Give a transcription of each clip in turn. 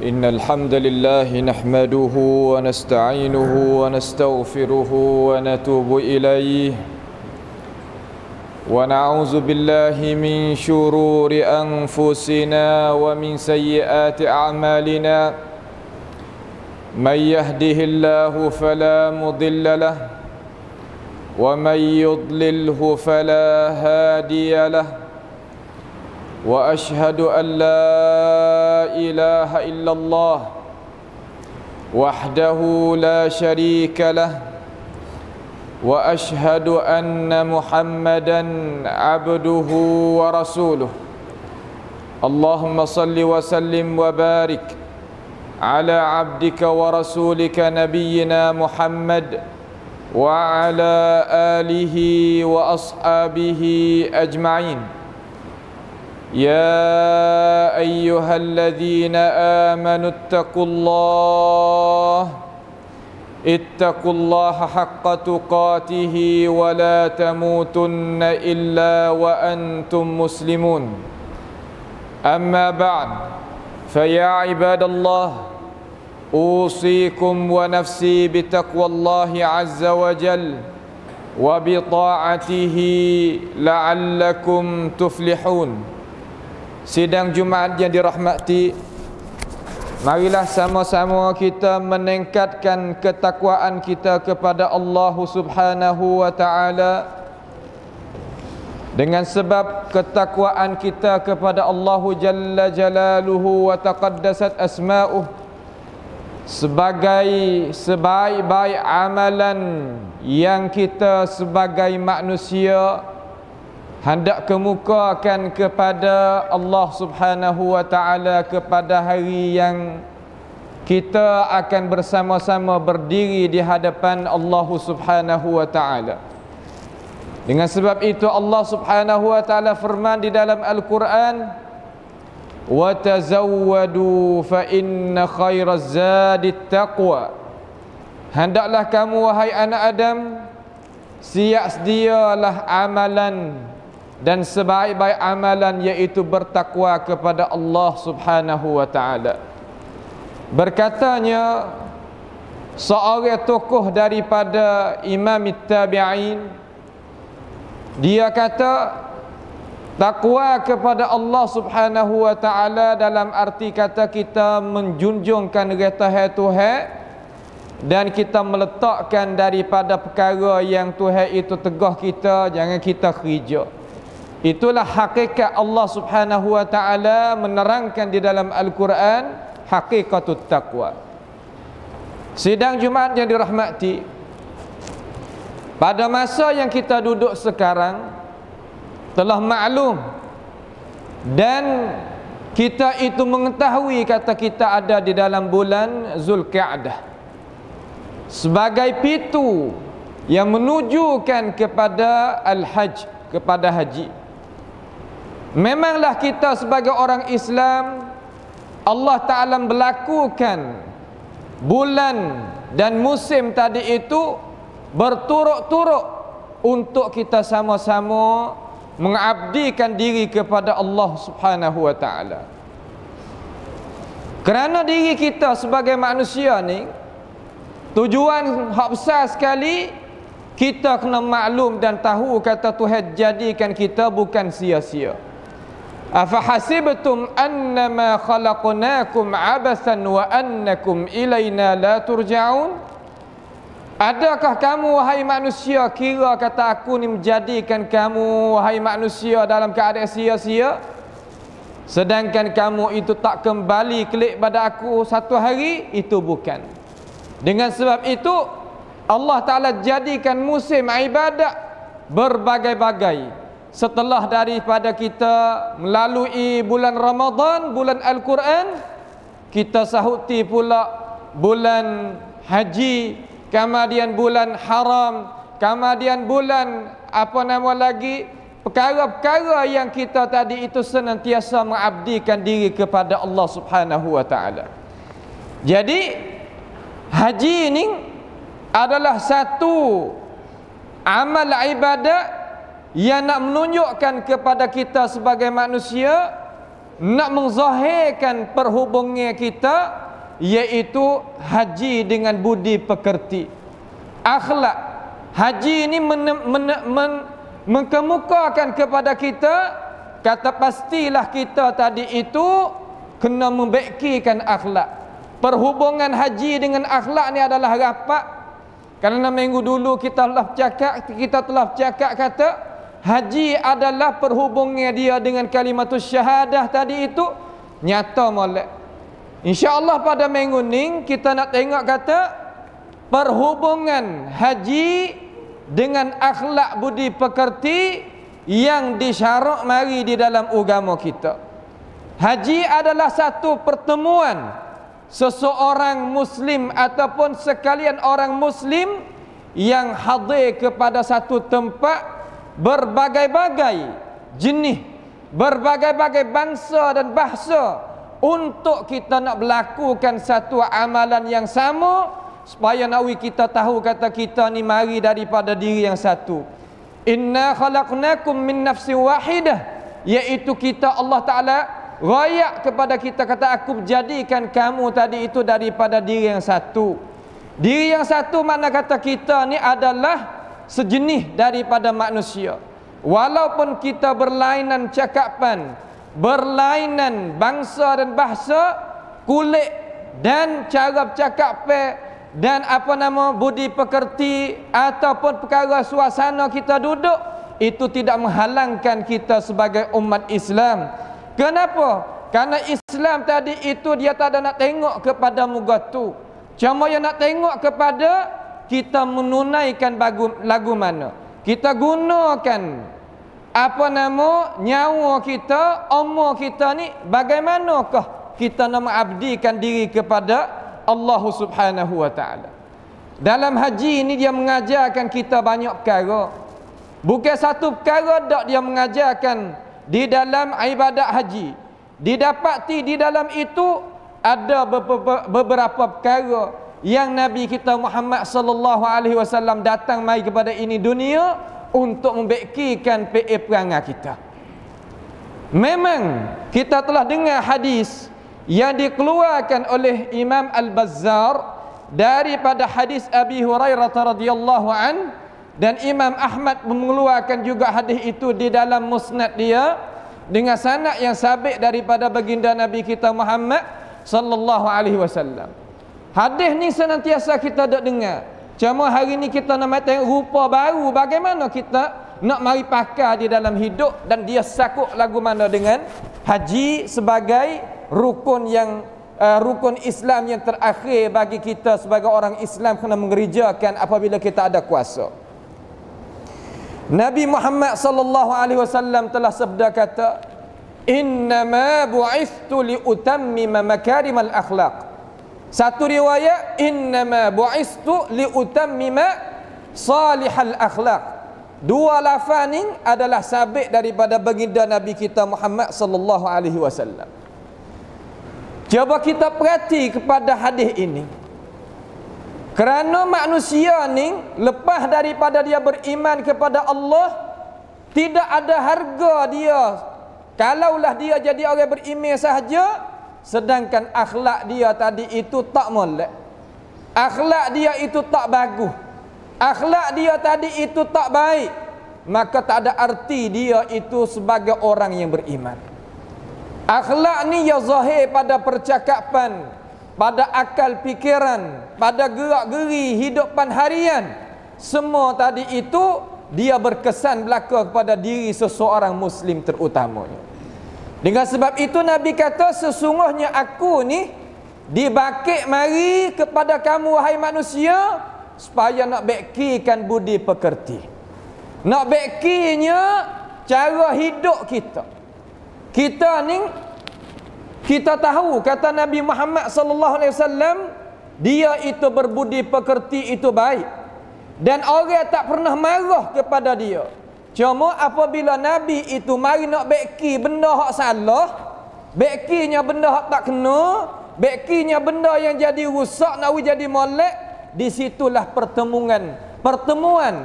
إن الحمد لله نحمده ونستعينه ونستغفره ونتوب إليه ونعوذ بالله من شرور أنفسنا ومن سيئات أعمالنا من يهده الله فلا مضل له ومن يضلله فلا هادي له وأشهد أن لا إله إلا الله وحده لا شريك له وأشهد أن محمدا عبده ورسوله اللهم صل وسلم وبارك على عبدك ورسولك نبينا محمد وعلى آله وأصحابه أجمعين يا أيها الذين آمنوا اتقوا الله حق تقاته ولا تموتن إلا وأنتم مسلمون أما بعد فيا عباد الله أوصيكم ونفسي بتقوى الله عز وجل وبطاعته لعلكم تفلحون. Sidang Jumaat yang dirahmati, marilah sama-sama kita meningkatkan ketakwaan kita kepada Allah Subhanahu wa taala. Dengan sebab ketakwaan kita kepada Allah Jalla Jalaluhu wa taqaddasat asma'uh sebagai sebaik-baik amalan yang kita sebagai manusia hendak kemukakan kepada Allah Subhanahu wa taala kepada hari yang kita akan bersama-sama berdiri di hadapan Allah Subhanahu wa taala. Dengan sebab itu Allah Subhanahu wa taala firman di dalam Al-Quran, "Wa tazawwadu fa inna khairaz zadit taqwa." Hendaklah kamu wahai anak Adam, siap sedialah amalan, dan sebaik-baik amalan yaitu bertakwa kepada Allah Subhanahu wa taala. Berkatanya seorang tokoh daripada Imam Tabi'in, dia kata takwa kepada Allah Subhanahu wa taala dalam arti kata kita menjunjungkan retah Tuhan dan kita meletakkan daripada perkara yang Tuhan itu tegah kita, jangan kita kerja. Itulah hakikat Allah Subhanahu wa taala menerangkan di dalam Al-Quran hakikatut taqwa. Sidang Jumaat yang dirahmati, pada masa yang kita duduk sekarang telah maklum dan kita itu mengetahui kata kita ada di dalam bulan Zulqa'dah sebagai pintu yang menujukan kepada al-hajj, kepada haji. Memanglah kita sebagai orang Islam, Allah Ta'ala berlakukan bulan dan musim tadi itu berturut-turut untuk kita sama-sama mengabdikan diri kepada Allah Subhanahu wa taala. Kerana diri kita sebagai manusia ni, tujuan hak besar sekali, kita kena maklum dan tahu kata Tuhan jadikan kita bukan sia-sia. Afahasibtum annama khalaqnakum abathan wa annakum ilaina la turja'un? Adakah kamu wahai manusia kira kata aku ni menjadikan kamu wahai manusia dalam keadaan sia-sia, sedangkan kamu itu tak kembali kelik pada aku satu hari? Itu bukan. Dengan sebab itu Allah Ta'ala jadikan musim ibadat berbagai-bagai. Setelah daripada kita melalui bulan Ramadan, bulan Al-Quran, kita sahuti pula bulan haji, kemudian bulan haram, kemudian bulan apa nama lagi, perkara-perkara yang kita tadi itu senantiasa mengabdikan diri kepada Allah Subhanahu wa taala. Jadi haji ini adalah satu amal ibadat yang nak menunjukkan kepada kita sebagai manusia nak menzahirkan perhubungan kita, iaitu haji dengan budi pekerti, akhlak. Haji ini mengemukakan kepada kita, kata pastilah kita tadi itu kena membaikkan akhlak. Perhubungan haji dengan akhlak ni adalah rapat. Kerana minggu dulu kita telah cakap kata haji adalah perhubungan dia dengan kalimatus syahadah tadi itu nyata molek. InsyaAllah pada minggu ni kita nak tengok kata perhubungan haji dengan akhlak budi pekerti yang disyarak mari di dalam agama kita. Haji adalah satu pertemuan seseorang muslim ataupun sekalian orang muslim yang hadir kepada satu tempat berbagai-bagai jenis, berbagai-bagai bangsa dan bahasa, untuk kita nak melakukan satu amalan yang sama, supaya nawi kita tahu kata kita ni mari daripada diri yang satu. Inna khalaqnakum min nafsin wahidah, iaitu kita Allah Ta'ala rayak kepada kita, kata aku jadikan kamu tadi itu daripada diri yang satu. Diri yang satu makna kata kita ni adalah sejenis daripada manusia. Walaupun kita berlainan cakapan, berlainan bangsa dan bahasa, kulit dan cara bercakap dan budi pekerti ataupun perkara suasana kita duduk, itu tidak menghalangkan kita sebagai umat Islam. Kenapa? Karena Islam tadi itu dia tak ada nak tengok kepada muka tu, cuma yang nak tengok kepada kita menunaikan lagu mana, kita gunakan nyawa kita, umur kita ni bagaimanakah kita nak mengabdikan diri kepada Allah Subhanahu wa taala. Dalam haji ini dia mengajarkan kita banyak perkara. Bukan satu perkara dak dia mengajarkan di dalam ibadat haji. Didapati di dalam itu ada beberapa perkara yang Nabi kita Muhammad sallallahu alaihi wasallam datang mai kepada ini dunia untuk membaikkan perangai kita. Memang kita telah dengar hadis yang dikeluarkan oleh Imam Al-Bazzar daripada hadis Abi Hurairah radhiyallahu an, dan Imam Ahmad mengeluarkan juga hadis itu di dalam musnad dia dengan sanad yang sabit daripada baginda Nabi kita Muhammad sallallahu alaihi wasallam. Hadis ni senantiasa kita dak dengar. Cuma hari ni kita nak tengok rupa baru bagaimana kita nak mari pakai di dalam hidup, dan dia sakut lagu mana dengan haji sebagai rukun Islam yang terakhir bagi kita sebagai orang Islam kena mengerjakan apabila kita ada kuasa. Nabi Muhammad sallallahu alaihi wasallam telah sabda kata, "Innama bu'ithtu li utammima makarimal akhlaq." Satu riwayat, "Innama bu'ithtu li utammima salihal akhlaq." Dua lafaz ni adalah sabit daripada baginda Nabi kita Muhammad sallallahu alaihi wasallam. Cuba kita perhati kepada hadis ini. Kerana manusia ni lepas daripada dia beriman kepada Allah, tidak ada harga dia kalaulah dia jadi orang beriman sahaja, sedangkan akhlak dia tadi itu tak molek, akhlak dia itu tak bagus, akhlak dia tadi itu tak baik, maka tak ada arti dia itu sebagai orang yang beriman. Akhlak ni ya zahir pada percakapan, pada akal pikiran, pada gerak-geri hidupan harian. Semua tadi itu dia berkesan belaka kepada diri seseorang muslim terutamanya. Dengan sebab itu Nabi kata, sesungguhnya aku ni dibakit mari kepada kamu wahai manusia, supaya nak baikkan budi pekerti, nak baikinya cara hidup kita. Kita ni kita tahu kata Nabi Muhammad sallallahu alaihi wasallam, dia itu berbudi pekerti itu baik, dan orang tak pernah marah kepada dia. Cuma apabila Nabi itu mari nak baiki benda hak salah, baikinya benda hak tak kena, baikinya benda yang jadi rusak nak jadi molek, di situlah pertemuan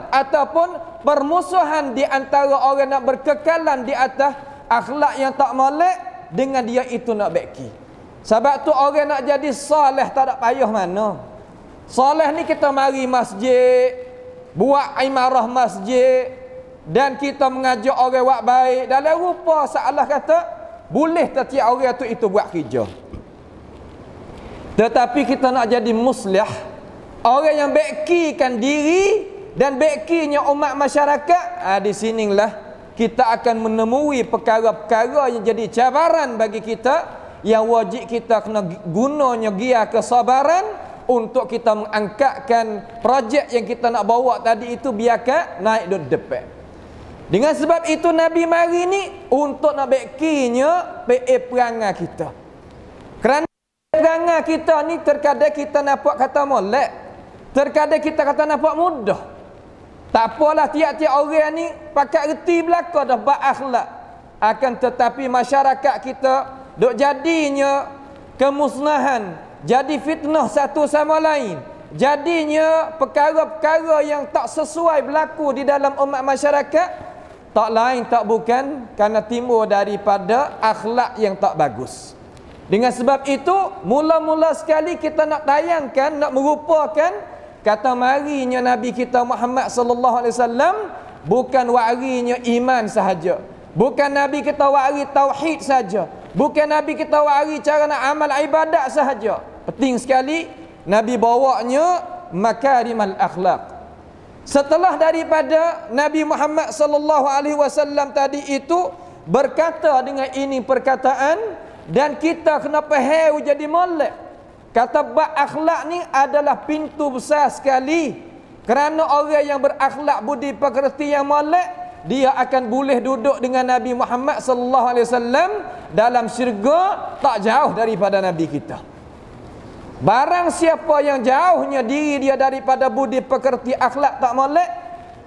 ataupun permusuhan di antara orang nak berkekalan di atas akhlak yang tak molek dengan dia itu nak beki. Sebab tu orang nak jadi soleh tak ada payah mana. Soleh ni kita mari masjid, buat imarah masjid, dan kita mengajak orang buat baik. Dalam rupa salah kata boleh setiap orang tu itu buat kerja. Tetapi kita nak jadi muslih, orang yang bekikan diri dan bekinya umat masyarakat, di sinilah kita akan menemui perkara-perkara yang jadi cabaran bagi kita, yang wajib kita kena gunanya gia kesabaran untuk kita mengangkatkan projek yang kita nak bawa tadi itu biarkan naik di depan. Dengan sebab itu Nabi mari ni untuk nak bekinya perangai kita. Kerana perangai kita ni terkadang kita nampak kata molek, terkadang kita kata nampak mudah. Tak apalah tiap-tiap orang ni pakat reti belaka dah berakhlak. Akan tetapi masyarakat kita dok jadinya kemusnahan, jadi fitnah satu sama lain, jadinya perkara-perkara yang tak sesuai berlaku di dalam umat masyarakat, tak lain tak bukan kerana timbul daripada akhlak yang tak bagus. Dengan sebab itu mula-mula sekali kita nak tayangkan, nak merupakan kata marinya Nabi kita Muhammad sallallahu alaihi wasallam bukan warinya iman sahaja, bukan Nabi kita wari tauhid saja, bukan Nabi kita wari cara nak amal ibadat sahaja. Penting sekali Nabi bawanya makarimal akhlak. Setelah daripada Nabi Muhammad sallallahu alaihi wasallam tadi itu berkata dengan ini perkataan, dan kita kena faham jadi molek. Kata berakhlak ni adalah pintu besar sekali. Kerana orang yang berakhlak budi pekerti yang molek, dia akan boleh duduk dengan Nabi Muhammad sallallahu alaihi wasallam dalam syurga tak jauh daripada Nabi kita. Barang siapa yang jauhnya diri dia daripada budi pekerti akhlak tak molek,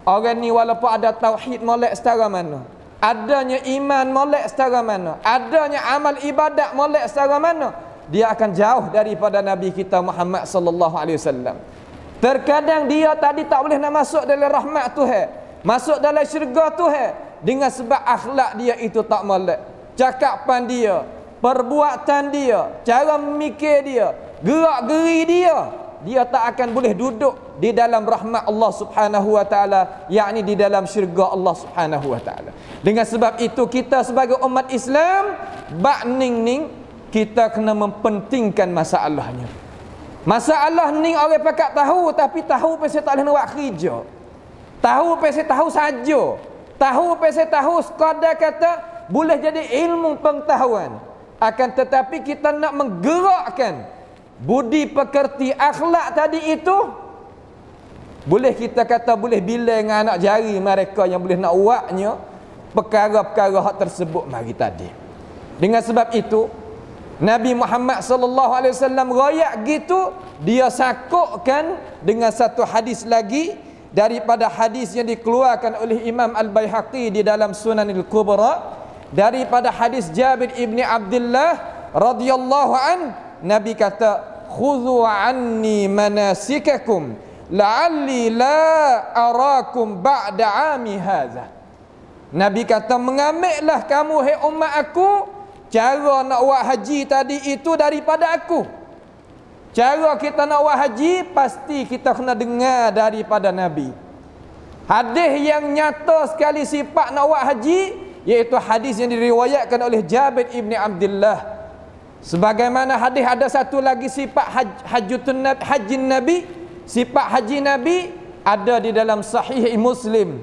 orang ni walaupun ada tauhid molek setara mana, adanya iman molek setara mana, adanya amal ibadat molek setara mana, dia akan jauh daripada Nabi kita Muhammad sallallahu alaihi wasallam. Terkadang dia tadi tak boleh nak masuk dalam rahmat Tuhan, masuk dalam syurga Tuhan, dengan sebab akhlak dia itu tak molek. Cakapan dia, perbuatan dia, cara memikir dia, gerak-geri dia tak akan boleh duduk di dalam rahmat Allah Subhanahu wa taala, yakni di dalam syurga Allah Subhanahu wa taala. Dengan sebab itu kita sebagai umat Islam bak ning kita kena mempentingkan masalahnya. Masalah ni orang pakat tahu, tapi tahu pasal tak boleh nak buat kerja. Tahu pasal tahu saja. Tahu pasal tahu sekadar kata boleh jadi ilmu pengetahuan. Akan tetapi kita nak menggerakkan budi pekerti akhlak tadi itu, boleh kita kata boleh bilang dengan anak jari mereka yang boleh nak buatnya perkara-perkara hak tersebut mari tadi. Dengan sebab itu Nabi Muhammad sallallahu alaihi wasallam royak gitu, dia sakukkan dengan satu hadis lagi daripada hadis yang dikeluarkan oleh Imam Al-Baihaqi di dalam Sunanil Kubra, daripada hadis Jabir ibni Abdullah radhiyallahu an, Nabi kata, khudhu anni manasikakum la'alli la arakum ba'da ami hadha. Nabi kata, mengambillah kamu hai umat aku cara nak buat haji tadi itu daripada aku. Cara kita nak buat haji pasti kita kena dengar daripada Nabi. Hadis yang nyata sekali sifat nak buat haji, iaitu hadis yang diriwayatkan oleh Jabir ibni Abdullah. Sebagaimana hadis ada satu lagi sifat haji Nabi, sifat haji Nabi ada di dalam Sahih Muslim.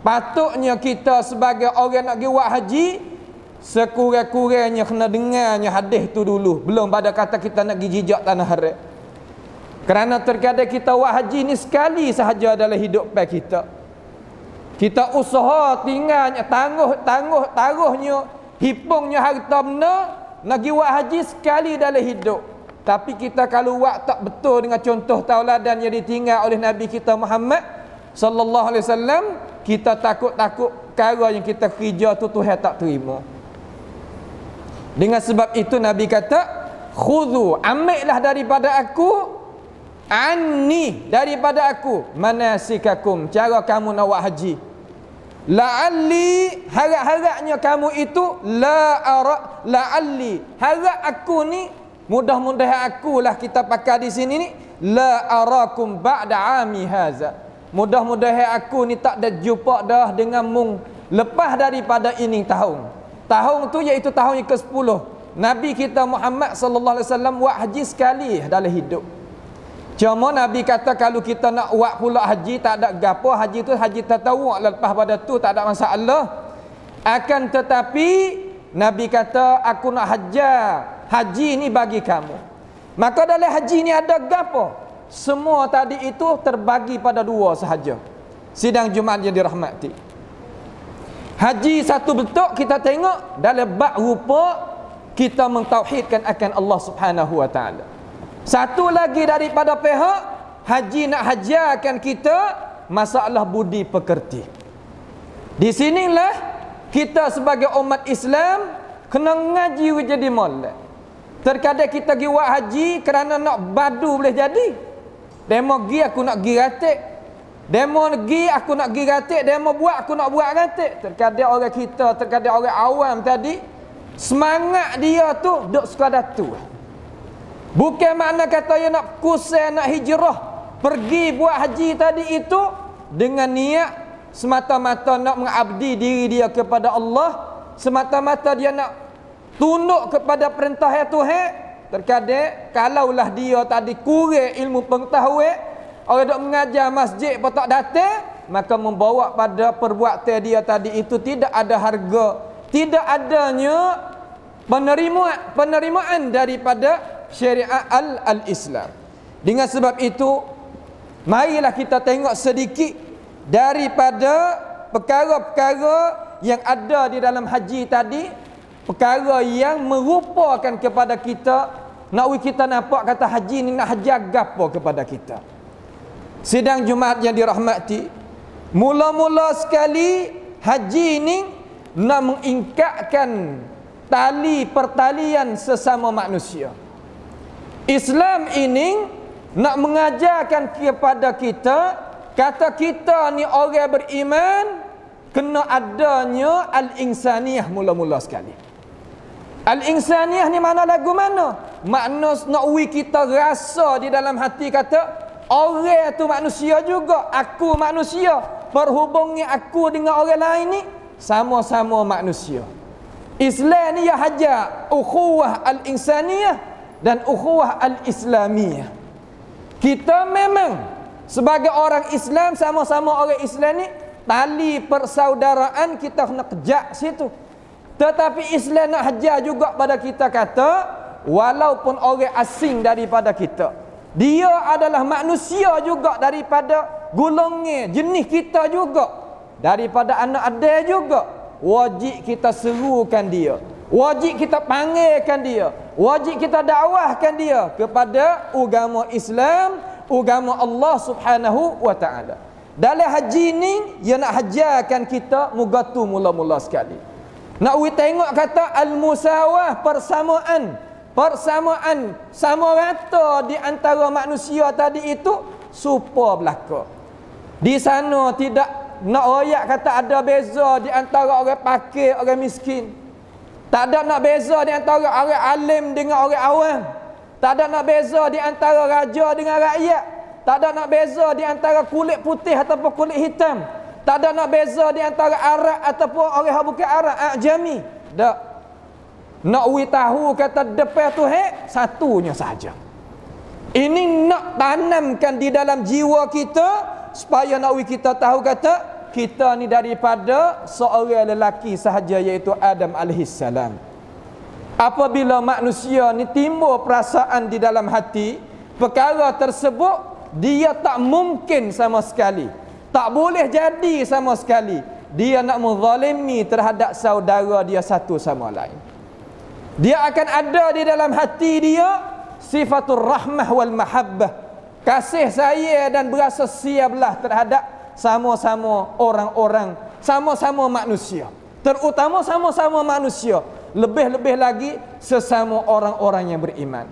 Patutnya kita sebagai orang nak pergi buat haji, sekurang-kurangnya kena dengarnya hadis tu dulu, belum pada kata kita nak pergi jejak tanah haram. Kerana terkadang kita buat haji ni sekali sahaja dalam hidup kita. Kita usaha tinggalnya taruhnya, hipungnya harta benda nak pergi buat haji sekali dalam hidup. Tapi kita kalau buat tak betul dengan contoh tauladan yang ditinggal oleh Nabi kita Muhammad sallallahu alaihi wasallam, kita takut-takut perkara yang kita kerja tu Tuhan tak terima. Dengan sebab itu Nabi kata, khudhu, ambillah daripada aku, anni, daripada aku, manasikakum, cara kamu nak buat haji. la'alli, harap-harapnya kamu itu la'alli, harap aku ni, mudah-mudahan akulah kita pakai di sini ni, la arakum ba'da ami haza, mudah-mudahan aku ni tak ada jumpa dah dengan mung lepas daripada ini tahun tu iaitu tahun yang ke-10 Nabi kita Muhammad sallallahu alaihi wasallam buat haji sekali dalam hidup. Cuma Nabi kata kalau kita nak buat pula haji tak ada gapo, haji tu haji tatawwu', lepas pada tu tak ada masalah. Akan tetapi Nabi kata aku nak haji ni bagi kamu. Maka dalam haji ni ada gapo? Semua tadi itu terbagi pada dua sahaja. Sidang Jumaat yang dirahmati. Haji satu bentuk kita tengok dalam bab rupa kita mentauhidkan akan Allah Subhanahu wa taala. Satu lagi daripada pihak haji nak hajarkan kita masalah budi pekerti. Di sinilah kita sebagai umat Islam kena ngaji jadi molek. Terkadang kita pergi buat haji kerana nak badu boleh jadi. Demo pergi aku nak pergi ratik. Demo pergi aku nak pergi ratik. Demo buat aku nak buat ratik. Terkadang orang kita, terkadang orang awam tadi, semangat dia tu duk sekadar tu. Bukan makna kata dia nak kusai, nak hijrah, pergi buat haji tadi itu dengan niat semata-mata nak mengabdi diri dia kepada Allah, semata-mata dia nak tunduk kepada perintah Tuhan. Terkadang kalaulah dia tadi kurang ilmu pengetahuan, orang dok mengajar masjid pun tak datang, maka membawa pada perbuatan dia tadi itu tidak ada harga, tidak adanya penerimaan daripada syariat al-Islam. Dengan sebab itu marilah kita tengok sedikit daripada perkara-perkara yang ada di dalam haji tadi, perkara yang merupakan kepada kita, nak kita nampak kata haji ni nak hajar gapo kepada kita. Sidang Jumaat yang dirahmati, mula-mula sekali haji ini nak mengingkatkan tali pertalian sesama manusia. Islam ini nak mengajarkan kepada kita, kata kita ni orang beriman kena adanya al-insaniyah mula-mula sekali. Al-insaniyah ni mana lagu mana? Makna nak kita rasa di dalam hati kata orang tu manusia juga, aku manusia, perhubungan aku dengan orang lain ni sama-sama manusia. Islam ni ya hajar ukhuwah al-insaniyah dan ukhuwah al-islamiyah. Kita memang sebagai orang Islam, sama-sama orang Islam ni tali persaudaraan kita kena kejak situ. Tetapi Islam nak hajar juga pada kita kata walaupun orang asing daripada kita, dia adalah manusia juga daripada golongan jenis kita juga, daripada anak ada juga, wajib kita serukan dia, wajib kita panggilkan dia, wajib kita dakwahkan dia kepada agama Islam, agama Allah Subhanahu wa taala. Dalam haji ni dia nak hajarkan kita mugatu mula-mula sekali. Nak tengok kata al-musawah, persamaan sama rata di antara manusia tadi itu supa belaka. Di sana tidak nak royak kata ada beza di antara orang pakir, orang miskin. Tak ada nak beza di antara orang alim dengan orang awam. Tak ada nak beza di antara raja dengan rakyat. Tak ada nak beza di antara kulit putih ataupun kulit hitam. Tak ada nak beza di antara Arab ataupun orang yang bukan Arab, Ajami. Tak. Nak tahu kata depan tu satunya saja. Ini nak tanamkan di dalam jiwa kita supaya nak kita tahu kata kita ni daripada seorang lelaki sahaja iaitu Adam alaihissalam. Apabila manusia ni timbul perasaan di dalam hati, perkara tersebut dia tak mungkin sama sekali, tak boleh jadi sama sekali dia nak menzalimi terhadap saudara dia satu sama lain. Dia akan ada di dalam hati dia sifatul rahmah wal mahabbah, kasih sayang dan berasa siaplah terhadap sama-sama orang-orang, sama-sama manusia, terutama sama-sama manusia, lebih-lebih lagi sesama orang-orang yang beriman.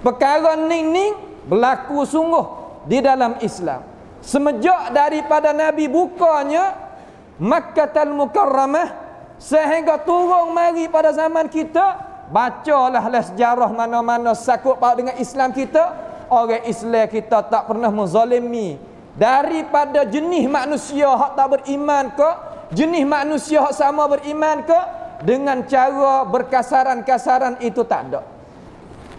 Perkara ning berlaku sungguh di dalam Islam. semenjak daripada Nabi bukanya Makkahul Mukarramah sehingga turun mari pada zaman kita, bacalah sejarah mana-mana sakut paut dengan Islam kita. Orang Islam kita tak pernah menzalimi daripada jenis manusia hak tak beriman ke, jenis manusia hak sama beriman ke, dengan cara berkasaran-kasaran itu tak ada.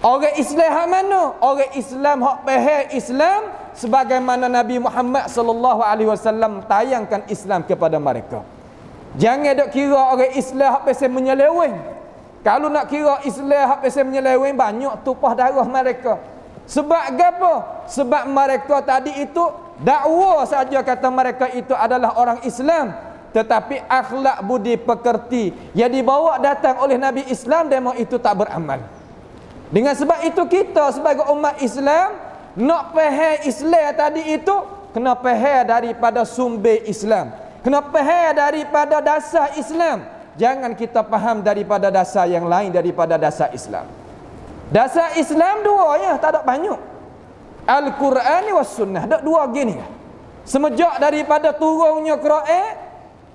Orang Islam hak mana? Orang Islam hak faham Islam sebagaimana Nabi Muhammad sallallahu alaihi wasallam tayangkan Islam kepada mereka. Jangan dok kira orang Islam hak pasal menyeleweng. Kalau nak kira Islam hak pasal menyeleweng, banyak tumpah darah mereka. Sebab apa? Sebab mereka tadi itu dakwa saja kata mereka itu adalah orang Islam, tetapi akhlak budi pekerti yang dibawa datang oleh Nabi Islam demo itu tak beramal. Dengan sebab itu kita sebagai umat Islam nak faham Islam tadi itu kena faham daripada sumber Islam, kena faham daripada dasar Islam. Jangan kita faham daripada dasar yang lain daripada dasar Islam. Dasar Islam dua ya, tak ada banyak. Al-Quran was sunnah, ada dua gini. Semenjak daripada turunnya Quran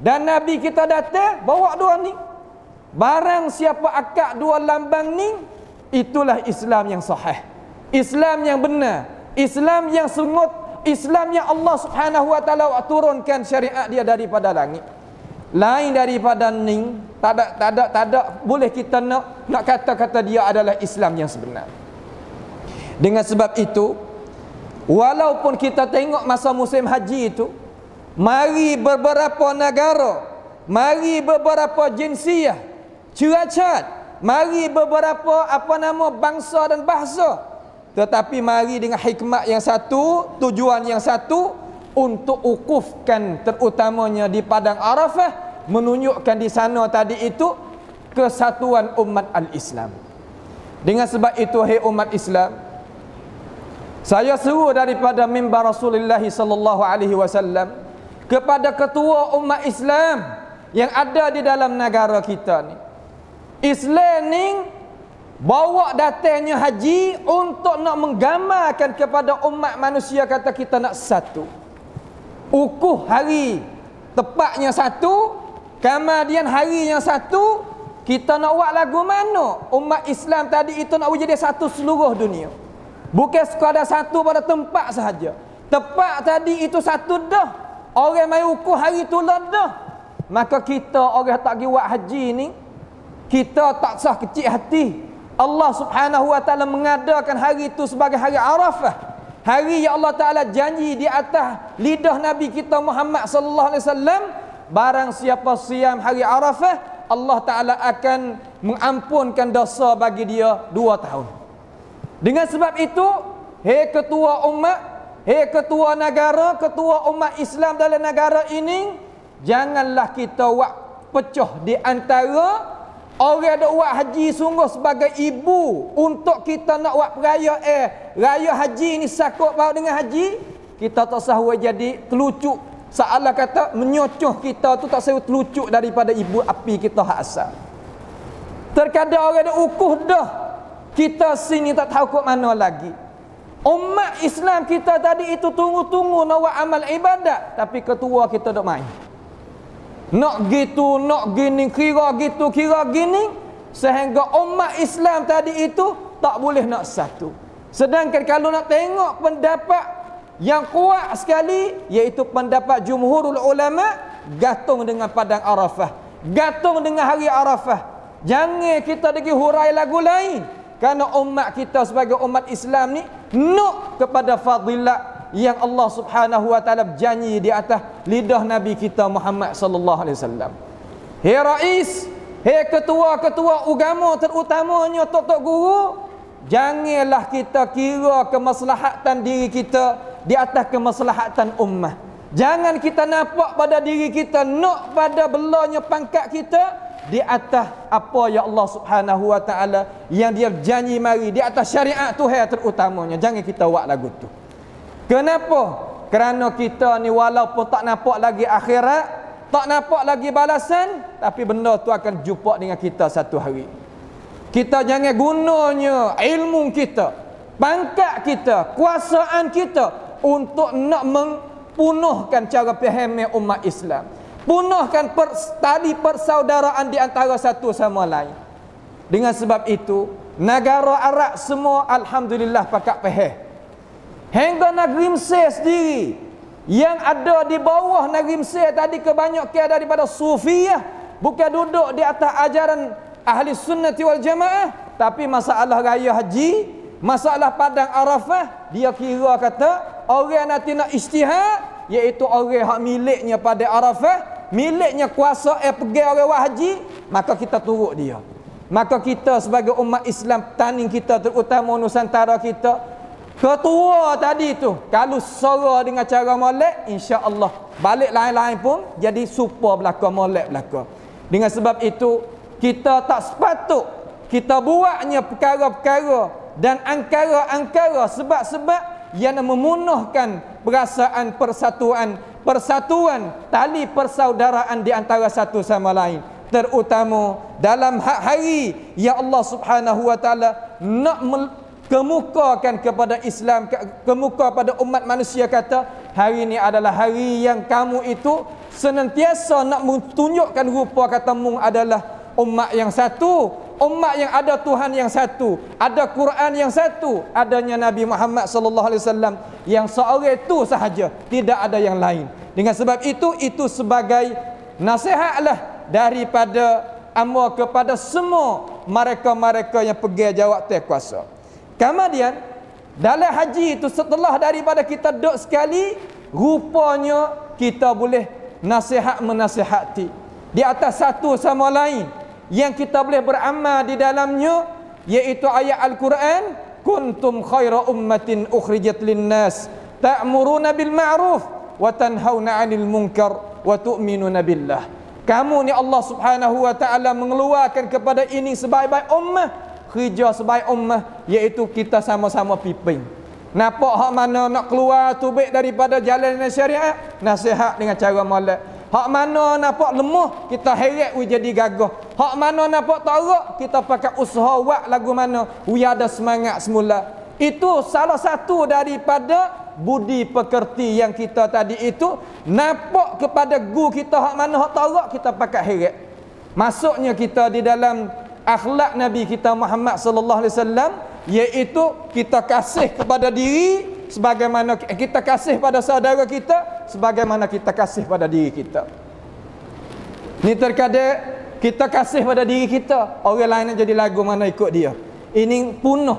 dan Nabi kita datang bawa dua ni. Barang siapa akad dua lambang ni, itulah Islam yang sahih, Islam yang benar, Islam yang sungut, Islam yang Allah Subhanahu wa taala turunkan syariat dia daripada langit. Lain daripada ni tak ada boleh kita nak kata-kata dia adalah Islam yang sebenar. Dengan sebab itu, walaupun kita tengok masa musim haji itu, mari beberapa negara, mari beberapa jinsiyah, ceracat, mari beberapa bangsa dan bahasa, tetapi mari dengan hikmat yang satu, tujuan yang satu, untuk ukufkan terutamanya di padang Arafah, menunjukkan di sana tadi itu kesatuan umat al-Islam. Dengan sebab itu, hai umat Islam, saya seru daripada mimbar Rasulullah sallallahu alaihi wasallam kepada ketua umat Islam yang ada di dalam negara kita ni. Islam ni bawa datangnya haji untuk nak menggambarkan kepada umat manusia kata kita nak satu. Ukuh hari tepatnya satu, kemudian hari yang satu, kita nak buat lagu mana? Umat Islam tadi itu nak jadi satu seluruh dunia. Bukan sekadar satu pada tempat sahaja. Tempat tadi itu satu dah. Orang mai ukuh hari tu dah. Maka kita orang tak pergi buat haji ni, kita tak sah kecil hati. Allah Subhanahu wa taala mengadakan hari itu sebagai hari Arafah. Hari yang Allah Taala janji di atas lidah Nabi kita Muhammad sallallahu alaihi wasallam, barang siapa siam hari Arafah, Allah Taala akan mengampunkan dosa bagi dia 2 tahun. Dengan sebab itu, hei ketua umat, hei ketua negara, ketua umat Islam dalam negara ini, janganlah kita buat pecah di antara orang dok buat haji sungguh sebagai ibu untuk kita nak buat peraya raya haji ni sakut baut dengan haji, kita tak sahwa jadi telucuk. Seolah kata menyocoh kita tu tak sahwa telucuk daripada ibu api kita hak asal. Terkadang orang dok ukuh dah, kita sini tak tahu kok mana lagi. Umat Islam kita tadi itu tunggu-tunggu nak buat amal ibadat, tapi ketua kita dok main. Nak gitu, nak gini, kira gitu, kira gini, sehingga umat Islam tadi itu tak boleh nak satu. Sedangkan kalau nak tengok pendapat yang kuat sekali, iaitu pendapat jumhurul ulama, gantung dengan padang Arafah, gantung dengan hari Arafah. Jangan kita pergi hurai lagu lain, kerana umat kita sebagai umat Islam ni nak kepada fadilat yang Allah Subhanahu wa taala janji di atas lidah Nabi kita Muhammad sallallahu alaihi wasallam. Hei rais, hei ketua-ketua agama terutamanya tok-tok guru, janganlah kita kira kemaslahatan diri kita di atas kemaslahatan ummah. Jangan kita nampak pada diri kita, nak pada belanya pangkat kita di atas apa yang Allah Subhanahu wa taala yang dia janji mari di atas syariat Tuhan terutamanya. Jangan kita buat lagu tu. Kenapa? Kerana kita ni walaupun tak nampak lagi akhirat, tak nampak lagi balasan, tapi benda tu akan jumpa dengan kita satu hari. Kita jangan gunanya ilmu kita, pangkat kita, kuasaan kita untuk nak punahkan cara faham umat Islam. Punahkan tali persaudaraan di antara satu sama lain. Dengan sebab itu, negara Arab semua alhamdulillah pakat faham. Hingga negeri Mesir sendiri yang ada di bawah negeri Mesir tadi kebanyakan daripada Sufiyah, bukan duduk di atas ajaran ahli sunnati wal jamaah, tapi masalah raya haji, masalah padang Arafah, dia kira kata orang nanti nak ijtihad, iaitu orang hak miliknya pada Arafah, miliknya kuasa pergi orang haji, maka kita turut dia. Maka kita sebagai umat Islam, taning kita terutama Nusantara kita, ketua tadi tu kalau sora dengan cara molek, insya-Allah balik lain-lain pun jadi super belaka, molek belaka. Dengan sebab itu kita tak sepatut kita buatnya perkara-perkara dan angkara-angkara sebab-sebab yang memunahkan perasaan persatuan tali persaudaraan di antara satu sama lain, terutama dalam hari yang Allah Subhanahu wa taala nak kemukakan kepada Islam, kemuka pada umat manusia, kata hari ini adalah hari yang kamu itu senantiasa nak menunjukkan rupa, kata mung adalah umat yang satu, umat yang ada Tuhan yang satu, ada Quran yang satu, adanya Nabi Muhammad sallallahu alaihi wasallam yang seorang itu sahaja, tidak ada yang lain. Dengan sebab itu sebagai nasihatlah daripada amma kepada semua mereka-mereka yang pergi jawab kuasa. Kemudian dalam haji itu, setelah daripada kita duduk sekali, rupanya kita boleh nasihat menasihati di atas satu sama lain yang kita boleh beramal di dalamnya, iaitu ayat Al-Quran, kuntum khaira ummatin ukhrijat linnas ta'muruna bil ma'ruf wa tanhauna 'anil munkar wa tu'minuna billah. Kamu ni Allah Subhanahu wa taala mengeluarkan kepada ini sebaik-baik ummah, kerja sebaik ummah, iaitu kita sama-sama pimpin. Nampak hak mana nak keluar tu baik daripada jalan syariat, nasihat dengan cara molek. Hak mana nampak lemah, kita heret we jadi gagah. Hak mana nampak tarak, kita pakai usaha buat lagu mana we ada semangat semula. Itu salah satu daripada budi pekerti yang kita tadi itu, nampak kepada guru kita hak mana hak tarak, kita pakai heret. Masuknya kita di dalam akhlak Nabi kita Muhammad sallallahu alaihi wasallam, iaitu kita kasih kepada diri sebagaimana kita kasih pada saudara kita, sebagaimana kita kasih pada diri kita. Ni terkadang kita kasih pada diri kita, orang lain jadi lagu mana ikut dia. Ini punuh.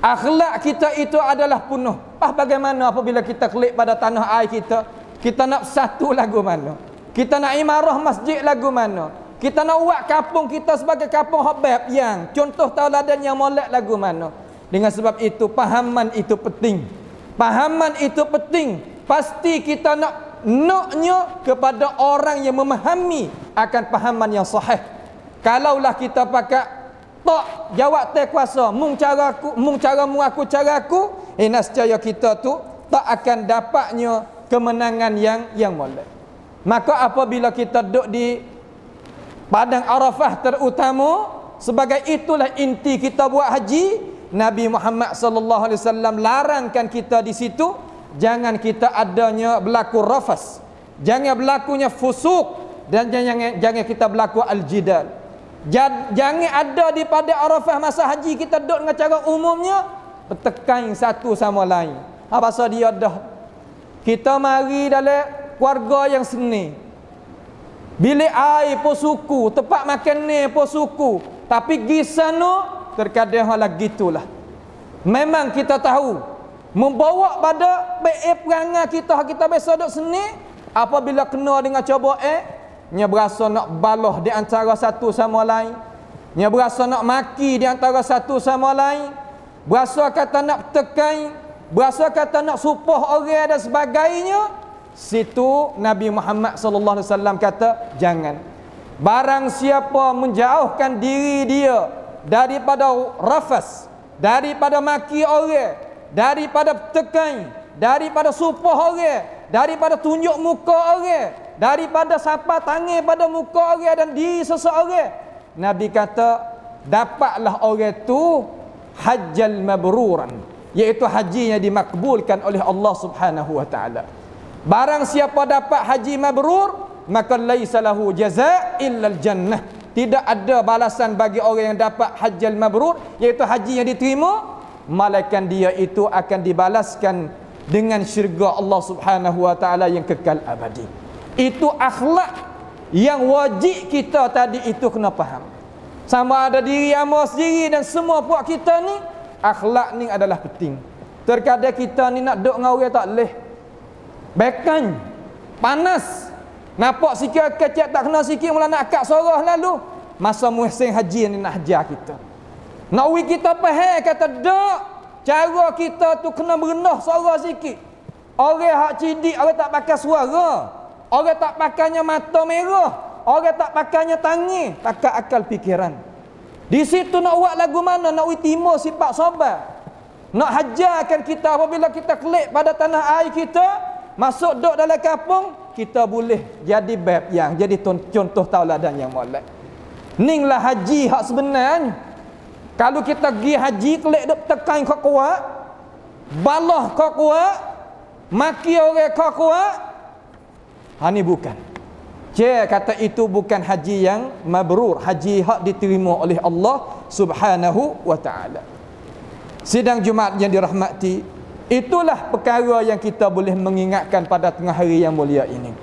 Akhlak kita itu adalah punuh. Bagaimana apabila kita klik pada tanah air kita, kita nak satu lagu mana? Kita nak imarah masjid lagu mana? Kita nak buat kampung kita sebagai kampung habab yang contoh tauladan yang molek lagu mana? Dengan sebab itu pahaman itu penting. Pahaman itu penting. Pasti kita naknya kepada orang yang memahami akan pahaman yang sahih. Kalaulah kita pakai tak jawab kuasa mung cara mu aku cara aku, nescaya kita tu tak akan dapatnya kemenangan yang molek. Maka apabila kita duduk di padang Arafah terutama, sebagai itulah inti kita buat haji, Nabi Muhammad sallallahu alaihi wasallam larangkan kita di situ, jangan kita adanya berlaku rafas, jangan berlakunya fusuk, dan jangan kita berlaku al-jidal. Jangan ada di pada Arafah masa haji kita duduk dengan cara umumnya bertekan satu sama lain. Apa pasal dia dah kita mari dalam keluarga yang seni, bilik air pun suku, tempat makan ni pun suku, tapi pergi sana terkadang hal gitulah. Memang kita tahu membawa pada baik perangai kita biasa duduk seni, apabila kena dengan coba nya berasa nak balah di antara satu sama lain, nya berasa nak maki di antara satu sama lain, berasa kata nak tekan, berasa kata nak supah orang dan sebagainya. Situ Nabi Muhammad sallallahu alaihi wasallam kata jangan. Barang siapa menjauhkan diri dia daripada rafas, daripada maki orang, daripada tekan, daripada supah orang, daripada tunjuk muka orang, daripada sapa tangan pada muka orang dan diri seseorang, Nabi kata dapatlah orang tu hajjal mabruran, iaitu hajinya dimakbulkan oleh Allah Subhanahu wa taala. Barang siapa dapat haji mabrur, maka laisa lahu jazaa' illal jannah. Tidak ada balasan bagi orang yang dapat hajjal mabrur, iaitu haji yang diterima, malaikat dia itu akan dibalaskan dengan syurga Allah Subhanahu wa taala yang kekal abadi. Itu akhlak yang wajib kita tadi itu kena faham. Sama ada diri hamba sendiri dan semua puak kita ni, akhlak ni adalah penting. Terkadang kita ni nak duk dengan orang tak leh. Bekan panas. Nampak sikit kecek tak kena sikit mula nak akak sorah lalu. Masa muhsin haji ni nak hajar kita. Nak wi kita faham kata dak. Cara kita tu kena merendah suara sikit. Orang hak cidik, orang tak pakai suara. Orang tak pakainya mata merah. Orang tak pakainya tangi, pakai akal fikiran. Di situ nak buat lagu mana? Nak wi timur sifat sabar. Nak hajarkan kita apabila kita klik pada tanah air kita, masuk duduk dalam kampung, kita boleh jadi bab yang jadi contoh tauladan yang molek. Ninglah haji hak sebenarnya. Kalau kita pergi haji klik duk tekan kau kuat, balah kau kuat, maki orang kau kuat, ini bukan. Kata itu bukan haji yang mabrur, haji hak diterima oleh Allah Subhanahu wa taala. Sidang Jumaat yang dirahmati, itulah perkara yang kita boleh mengingatkan pada tengah hari yang mulia ini.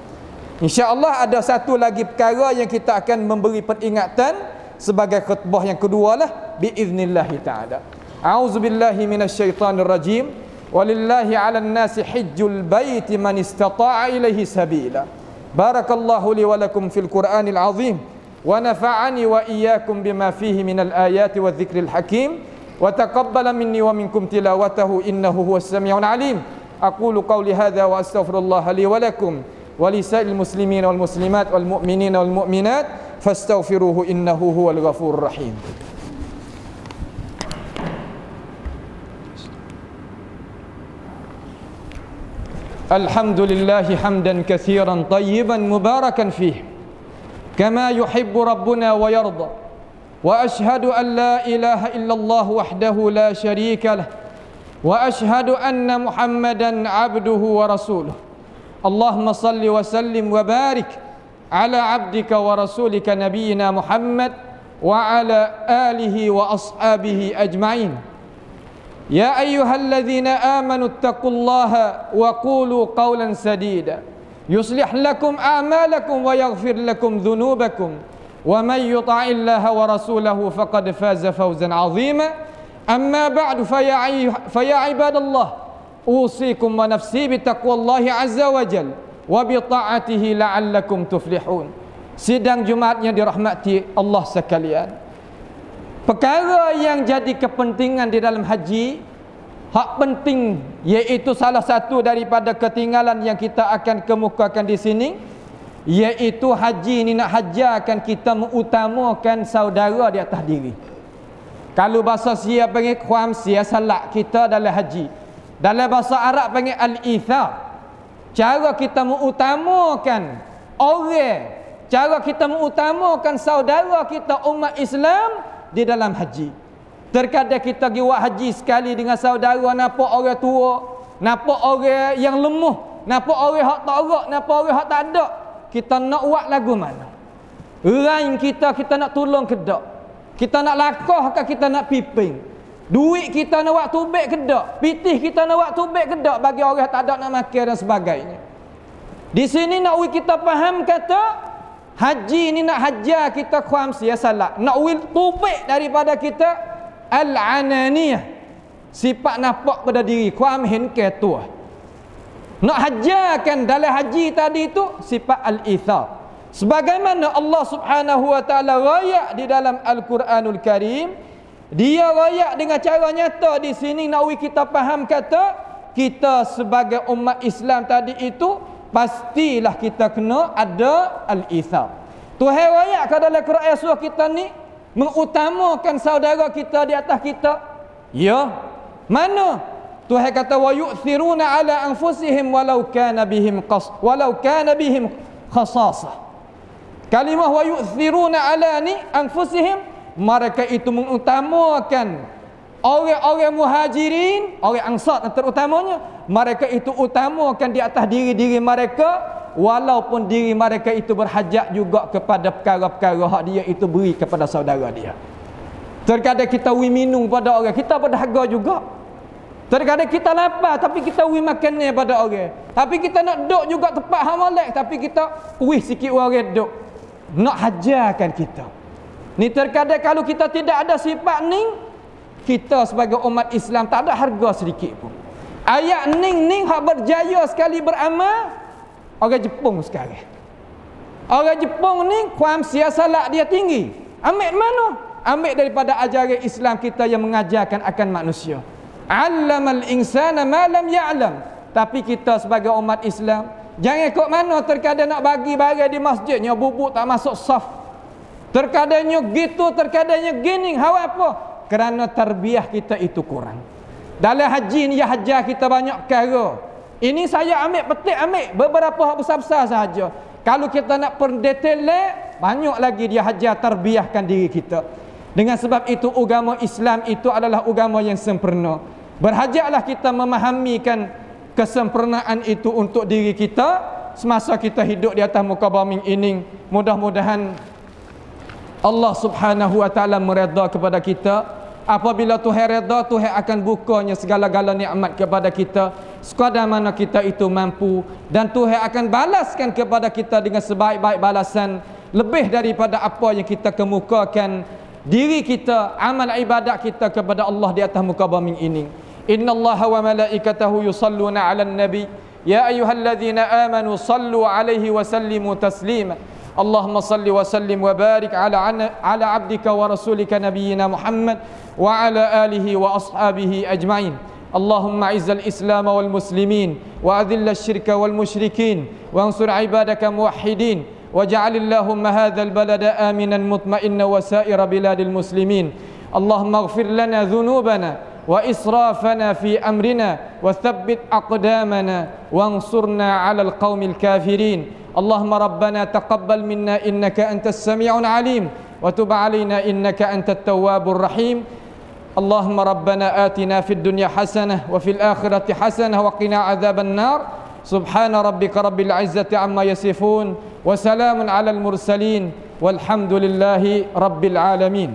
InsyaAllah ada satu lagi perkara yang kita akan memberi peringatan sebagai khutbah yang kedua lah, biiznillahi ta'ala. A'udzubillahi minasyaitanir rajim. Walillahi 'alan nasi hajjul baiti man istata'a ilaihi sabila. Barakallahu li wa lakum fil Qur'anil azim wa nafa'ani wa iyyakum bima fihi minal ayati wadh-dhikril hakim. وتقبل مني ومنكم تلاوته إنه هو السميع العليم. أقول قولي هذا وأستغفر الله لي ولكم ولسائر المسلمين والمسلمات والمؤمنين والمؤمنات فاستغفروه إنه هو الغفور الرحيم. الحمد لله حمدا كثيرا طيبا مباركا فيه كما يحب ربنا ويرضى. وأشهد أن لا إله إلا الله وحده لا شريك له وأشهد أن محمدا عبده ورسوله. اللهم صل وسلم وبارك على عبدك ورسولك نبينا محمد وعلى آله وأصحابه أجمعين. يا أيها الذين آمنوا اتقوا الله وقولوا قولا سديدا يصلح لكم أعمالكم ويغفر لكم ذنوبكم ومن يطع الله ورسوله فقد فاز فوزا عظيما. أما بعد فيا عباد الله أوصيكم ونفسي بتقوى الله عز وجل وبطاعته لعلكم تفلحون. Sidang Jumaat yang dirahmati Allah sekalian, perkara yang jadi kepentingan di dalam haji, hak penting, iaitu salah satu daripada ketinggalan yang kita akan kemukakan di sini, iaitu haji ni nak hajarkan kita mengutamakan saudara di atas diri. Kalau bahasa Sia panggil khamsiyah salat kita dalam haji. Dalam bahasa Arab panggil al-ithar. Cara kita mengutamakan orang, cara kita mengutamakan saudara kita umat Islam di dalam haji. Terkadang kita pergi buat haji sekali dengan saudara, nampak orang tua, nampak orang yang lemah, nampak orang hak tak erat, nampak orang hak tak ada. Kita nak buat lagu mana? Rain kita nak tolong ke tak? Kita nak lakah ke kita nak piping? Duit kita nak buat tubik ke tak? Pitih kita nak buat tubik ke tak bagi orang tak ada nak makan dan sebagainya. Di sini nak kita faham kata haji ni nak hajar kita khamsiyah salat. Nak tubik daripada kita al-ananiyah, sifat nampak pada diri, kham hen ke tua. Nak hajarkan dalam haji tadi itu sifat al-ithar. Sebagaimana Allah Subhanahu wa taala rayak di dalam Al-Quranul Karim, dia rayak dengan cara nyata di sini nak kita faham kata kita sebagai umat Islam tadi itu pastilah kita kena ada al-ithar. Tuhan rayak ke dalam Quran surah kita ni mengutamakan saudara kita di atas kita. Ya. Mana? Tuhan kata wa yu'thiruna ala anfusihim walau kana bihim khasasah. Kalimah wa yu'thiruna ala ni anfusihim, mereka itu mengutamakan orang-orang muhajirin, orang ansar terutamanya, mereka itu utamakan di atas diri-diri mereka, walaupun diri mereka itu berhajat juga kepada perkara-perkara hak dia itu beri kepada saudara dia. Terkadang kita minum pada orang, kita berdahaga juga. Terkadang kita lapar tapi kita makannya pada orang. Tapi kita nak duduk juga tempat hak molek, tapi kita sikit orang duduk. Nak hajarkan kita. Ni terkadang kalau kita tidak ada sifat ni, kita sebagai umat Islam tak ada harga sedikit pun. Ayat ning hak berjaya sekali beramal orang Jepun sekarang. Orang Jepun ni kuam siasalak dia tinggi. Ambil mana? Ambil daripada ajaran Islam kita yang mengajarkan akan manusia. Allamal insana ma lam ya'lam. Tapi kita sebagai umat Islam jangan ikut mana terkadang nak bagi barang di masjidnya bubuk tak masuk saf. Terkadangnya gitu, terkadangnya gini. Hawa apa? Kerana tarbiyah kita itu kurang. Dalam haji ni ya hajar kita banyak perkara. Ini saya ambil beberapa hak besar-besar sahaja. Kalau kita nak perdetail, banyak lagi dia hajar tarbiyahkan diri kita. Dengan sebab itu agama Islam itu adalah agama yang sempurna. Berhajatlah kita memahamikan kesempurnaan itu untuk diri kita semasa kita hidup di atas muka bumi ini. Mudah-mudahan Allah Subhanahu wa taala meredha kepada kita. Apabila Tuhan redha, Tuhan akan bukanya segala-gala nikmat kepada kita sekadar mana kita itu mampu, dan Tuhan akan balaskan kepada kita dengan sebaik-baik balasan lebih daripada apa yang kita kemukakan diri kita, amal ibadat kita kepada Allah di atas muka bumi ini. Innallaha wa malaikatahu yusalluna 'alan nabi ya ayyuhalladzina amanu sallu 'alaihi wa sallimu taslima. Allahumma salli wa sallim wa barik ala abdika wa rasulika nabiyyina Muhammad wa ala alihi wa ashabihi ajma'in. Allahumma izzal islam wal muslimin wa adhilla syirka wal musyrikin wa ansur ibadaka muwahhidin waj'al Allahumma hadzal balada aminan mutma'inna wa sa'ira biladil muslimin. Allahumma ighfir lana dhunubana wa israfana fi amrina wa thabbit aqdamana wansurna 'alal qaumil kafirin. اللهم ربنا تقبل منا إنك أنت السميع العليم وتب علينا إنك أنت التواب الرحيم. اللهم ربنا آتنا في الدنيا حسنة وفي الآخرة حسنة وقنا عذاب النار. سبحان ربك رب العزة عما يصفون وسلام على المرسلين والحمد لله رب العالمين.